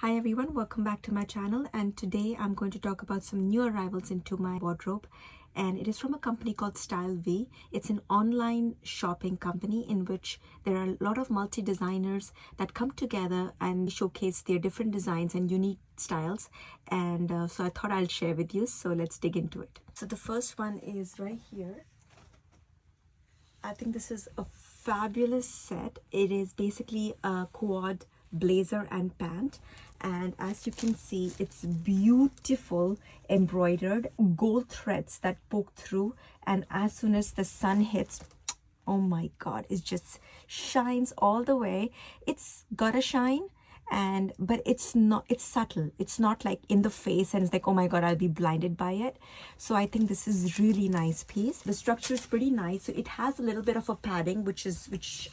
Hi everyone, welcome back to my channel, and today I'm going to talk about some new arrivals into my wardrobe, and it is from a company called Style V. It's an online shopping company in which there are a lot of multi-designers that come together and showcase their different designs and unique styles, and so I thought I'll share with you. So let's dig into it. So the first one is right here. I think this is a fabulous set. It is basically a quad blazer and pant, and as you can see, it's beautiful embroidered gold threads that poke through, and as soon as the sun hits, oh my god, it just shines all the way. It's got a shine, but it's subtle. It's not like in the face and it's like, oh my god, I'll be blinded by it. So I think this is really nice piece. The structure is pretty nice. So it has a little bit of a padding, which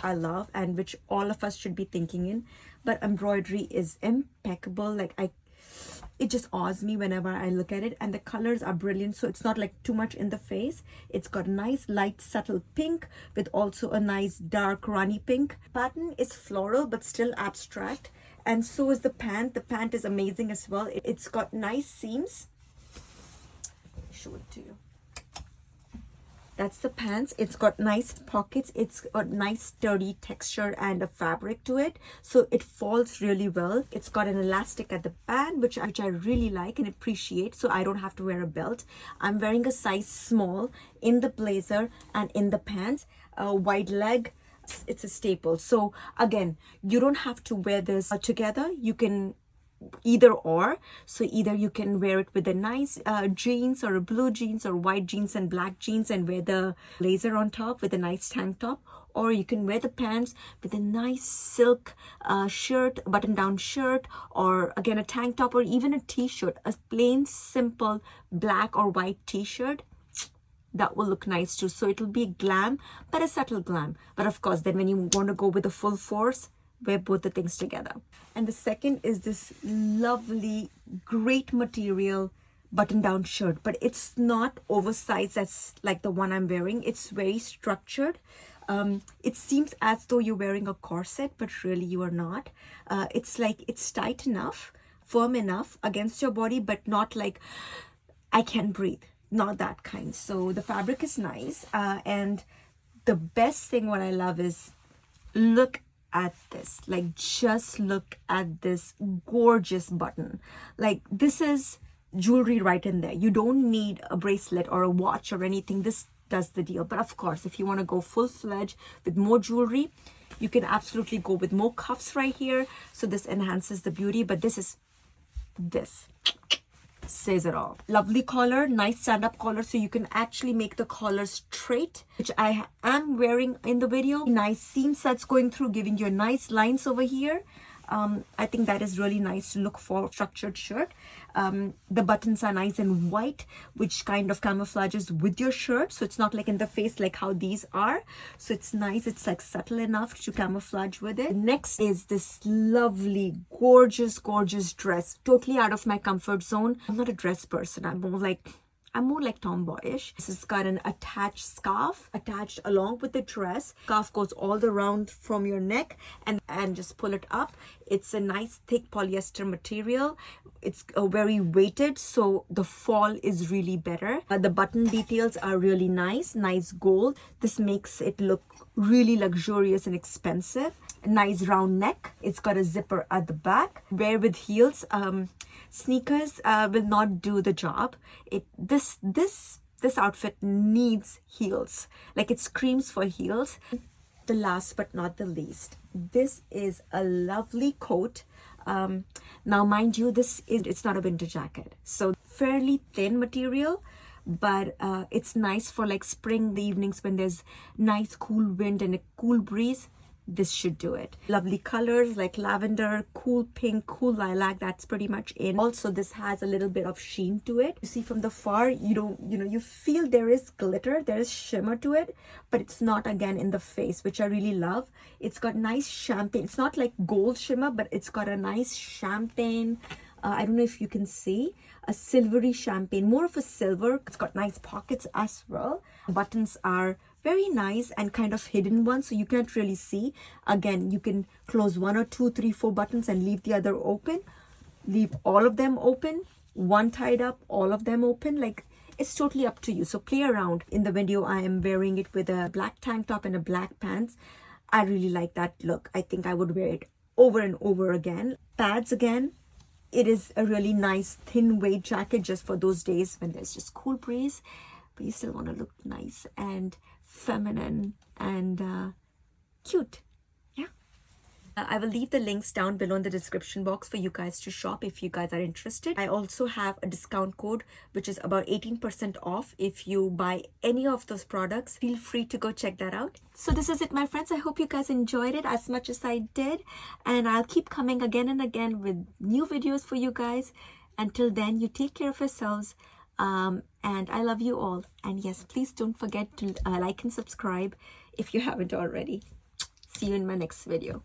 I love and which all of us should be thinking in. But embroidery is impeccable. Like it just awes me whenever I look at it, and the colors are brilliant. So it's not like too much in the face. It's got a nice light subtle pink with also a nice dark Rani pink. Pattern is floral but still abstract, and so is the pant. The pant is amazing as well. It's got nice seams. Show it to you. That's the pants. It's got nice pockets. It's got nice sturdy texture and a fabric to it, so it falls really well. It's got an elastic at the band, which I really like and appreciate, so I don't have to wear a belt. I'm wearing a size small in the blazer and in the pants. Wide leg. It's a staple. So again, you don't have to wear this together. You can either or. So either you can wear it with a nice jeans or a blue jeans or white jeans and black jeans and wear the blazer on top with a nice tank top, or you can wear the pants with a nice silk shirt, button down shirt, or again a tank top, or even a t-shirt, a plain simple black or white t-shirt. That will look nice too. So it'll be glam, but a subtle glam. But of course, then when you want to go with the full force, wear both the things together. And the second is this lovely, great material button-down shirt, but it's not oversized as like the one I'm wearing. It's very structured. It seems as though you're wearing a corset, but really you are not. It's like it's tight enough, firm enough against your body, but not like I can't breathe. Not that kind. So the fabric is nice, and the best thing what I love is look at this. Like just look at this gorgeous button. Like this is jewelry right in there. You don't need a bracelet or a watch or anything. This does the deal. But of course, if you want to go full-fledged with more jewelry, you can absolutely go with more cuffs right here. So this enhances the beauty, but this says it all. Lovely collar, nice stand-up collar, so you can actually make the collar straight, which I am wearing in the video. Nice seam sets going through, giving you nice lines over here. I think that is really nice to look for structured shirt. The buttons are nice and white, which kind of camouflages with your shirt, so it's not like in the face like how these are. So it's nice. It's like subtle enough to camouflage with it. Next is this lovely, gorgeous dress, totally out of my comfort zone. I'm not a dress person. I'm more like tomboyish. This has got an attached scarf attached along with the dress. Scarf goes all around from your neck and just pull it up. It's a nice thick polyester material. It's very weighted, so the fall is really better. The button details are really nice gold. This makes it look really luxurious and expensive. A nice round neck. It's got a zipper at the back. Wear with heels. Sneakers will not do the job. This outfit needs heels. Like it screams for heels. The last but not the least, this is a lovely coat. Now mind you, it's not a winter jacket, so fairly thin material, but it's nice for like spring, the evenings when there's nice cool wind and a cool breeze. This should do it. Lovely colors like lavender, cool pink, cool lilac. That's pretty much in. Also, this has a little bit of sheen to it. You see from the far, you feel there is glitter, there is shimmer to it, but it's not again in the face, which I really love. It's got nice champagne. It's not like gold shimmer, but it's got a nice champagne. I don't know if you can see, a silvery champagne, more of a silver. It's got nice pockets as well. Buttons are very nice and kind of hidden ones, so you can't really see. Again, you can close 1 or 2, 3, 4 buttons and leave the other open. leave all of them open, one tied up, all of them open. Like, it's totally up to you. So play around. In the video, I am wearing it with a black tank top and a black pants. I really like that look. I think I would wear it over and over again. Pads again. It is a really nice thin weight jacket just for those days when there's just cool breeze, but you still want to look nice and feminine and cute. Yeah. I will leave the links down below in the description box for you guys to shop if you guys are interested. I also have a discount code which is about 18% off if you buy any of those products. Feel free to go check that out. So this is it, my friends. I hope you guys enjoyed it as much as I did, and I'll keep coming again and again with new videos for you guys. Until then, you take care of yourselves, and I love you all. And yes, please don't forget to like and subscribe if you haven't already. See you in my next video.